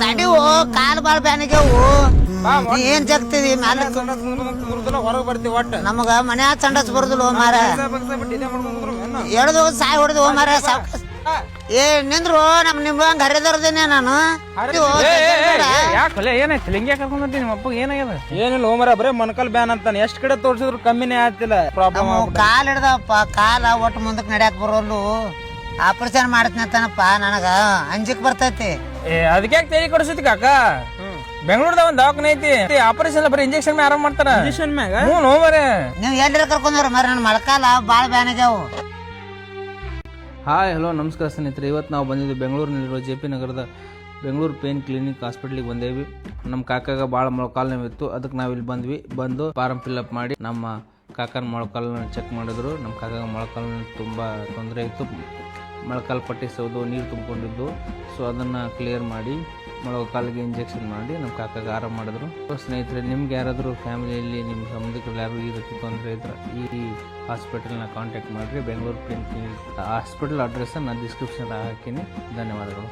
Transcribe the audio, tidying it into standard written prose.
ತಡಿವು ಕಾಲ್ ಬಾಳ್ ಬ್ಯಾನಿಗೆವು ಏನ್ ಜಗ್ತಿದಿ ಮ್ಯಾಲ ಹೊರಗೆ ಬರ್ತೀವಿ ಒಟ್ಟು ನಮಗ ಮನ್ಯಾಗ ಸಂಡಸ್ ಬರುದಿಲ್ಲ ಮಾರ ಎಳ್ದು ಸಾಯ್ ಹೊಡೆದು ಮಾರ ಏ ನಿಂದ್ರು ನಿಮ್ಗೆ ಹರಿದರ್ದೇನೆ ನಾನು ಯಾಕೆ ಏನಾಯ್ತು ಲಿಂಗ್ಯಾ ಕರ್ಕೊಂಡ್ಬರ್ತೀನಿ ನಿಮ್ಮ ಅಪ್ಪ ಏನಾಗ್ಯದ ಏನಿಲ್ಲ ಹೋಮರ ಬರೇ ಮೊಣಕಾಲ್ ಬ್ಯಾನ್ ಅಂತಾನೆ ಎಷ್ಟ್ ಕಡೆ ತೋರ್ಸಿದ್ರು ಕಮ್ಮಿನೇ ಆಗ್ತಿಲ್ಲ ಪ್ರಾಬ್ಲಮ್ ಕಾಲ್ ಹಿಡ್ದಪ್ಪ ಕಾಲ ಒಟ್ಟು ಮುಂದಕ್ಕೆ ನಡ್ಯಾಕ್ ಬರೋಲ್ಲು ಆಪರೇಷನ್ ಮಾಡತ್ನಂತಾನಪ್ಪ ನನಗ ಅಂಜಿಕ್ ಬರ್ತೈತಿ ಅದಕ್ಕೆ ತೇಲಿ ಕೊಡಿಸತಿ ಕಾಕ ಬೆಂಗಳೂರ್ದಾಗ ಒಂದ್ ದವಾಖಾನೆ ಐತಿ ಆಪರೇಷನ್ ಬರೀ ಇಂಜೆಕ್ಷನ್ ಮ್ಯಾಗ ಆರಾಮ್ ಮಾಡ್ತಾರ ಇಂಜೆಕ್ಷನ್ ಮ್ಯಾಗ ಹ್ಞೂ ಮರೆ ನೀವ್ ಎಲ್ಲರ ಕರ್ಕೊಂಡ್ರ ಮರ ನನ್ ಮೊಳಕಾಲ ಬಾಳ ಬ್ಯಾನಾಗ್ಯಾವು. ಹಾಯ್ ಹಲೋ ನಮಸ್ಕಾರ ಸ್ನೇಹಿತರೆ. ಇವತ್ತು ನಾವು ಬಂದಿದ್ದೀವಿ ಬೆಂಗಳೂರಿನಲ್ಲಿರುವ JP ನಗರದ ಬೆಂಗಳೂರು ಪೇನ್ ಕ್ಲಿನಿಕ್ ಹಾಸ್ಪಿಟ್ಲಿಗೆ ಬಂದೇವಿ. ನಮ್ಮ ಕಾಕಾಗ ಭಾಳ ಮೊಳಕಾಲು ನೋವಿತ್ತು, ಅದಕ್ಕೆ ನಾವಿಲ್ಲಿ ಬಂದು ಫಾರಂ ಫಿಲ್ಅಪ್ ಮಾಡಿ ನಮ್ಮ ಕಾಕನ ಮೊಳಕಾಲನ್ನ ಚೆಕ್ ಮಾಡಿದ್ರು. ನಮ್ಮ ಕಾಕಾಗ ಮೊಳಕಾಲು ತುಂಬ ತೊಂದರೆ ಇತ್ತು, ಮೊಳಕಾಲು ಪಟ್ಟಿ ಸೌದು ನೀರು ತುಂಬಿಕೊಂಡಿದ್ದು. ಸೊ ಅದನ್ನು ಕ್ಲಿಯರ್ ಮಾಡಿ ಮೊಳಕಾಲಿಗೆ ಇಂಜೆಕ್ಷನ್ ಮಾಡಿ ನಮ್ಮ ಕಾಕಾಗ ಆರಾಮ ಮಾಡಿದ್ರು. ಸೊ ಸ್ನೇಹಿತರೆ, ನಿಮ್ಗೆ ಯಾರಾದರೂ ಫ್ಯಾಮಿಲಿಯಲ್ಲಿ ನಿಮ್ಮ ಸಂಬಂಧಿಕರು ಯಾರು ಈ ರೀತಿ ತೊಂದರೆ ಇದ್ರೆ ಈ ಹಾಸ್ಪಿಟಲ್ನ ಕಾಂಟ್ಯಾಕ್ಟ್ ಮಾಡಿರಿ. ಬೆಂಗಳೂರು ಪೇನ್ ಕ್ಲಿನಿಕ್ ಹಾಸ್ಪಿಟಲ್ ಅಡ್ರೆಸ್ಸನ್ನು ನಾನು ಡಿಸ್ಕ್ರಿಪ್ಷನ್ ಹಾಕಿನಿ. ಧನ್ಯವಾದಗಳು.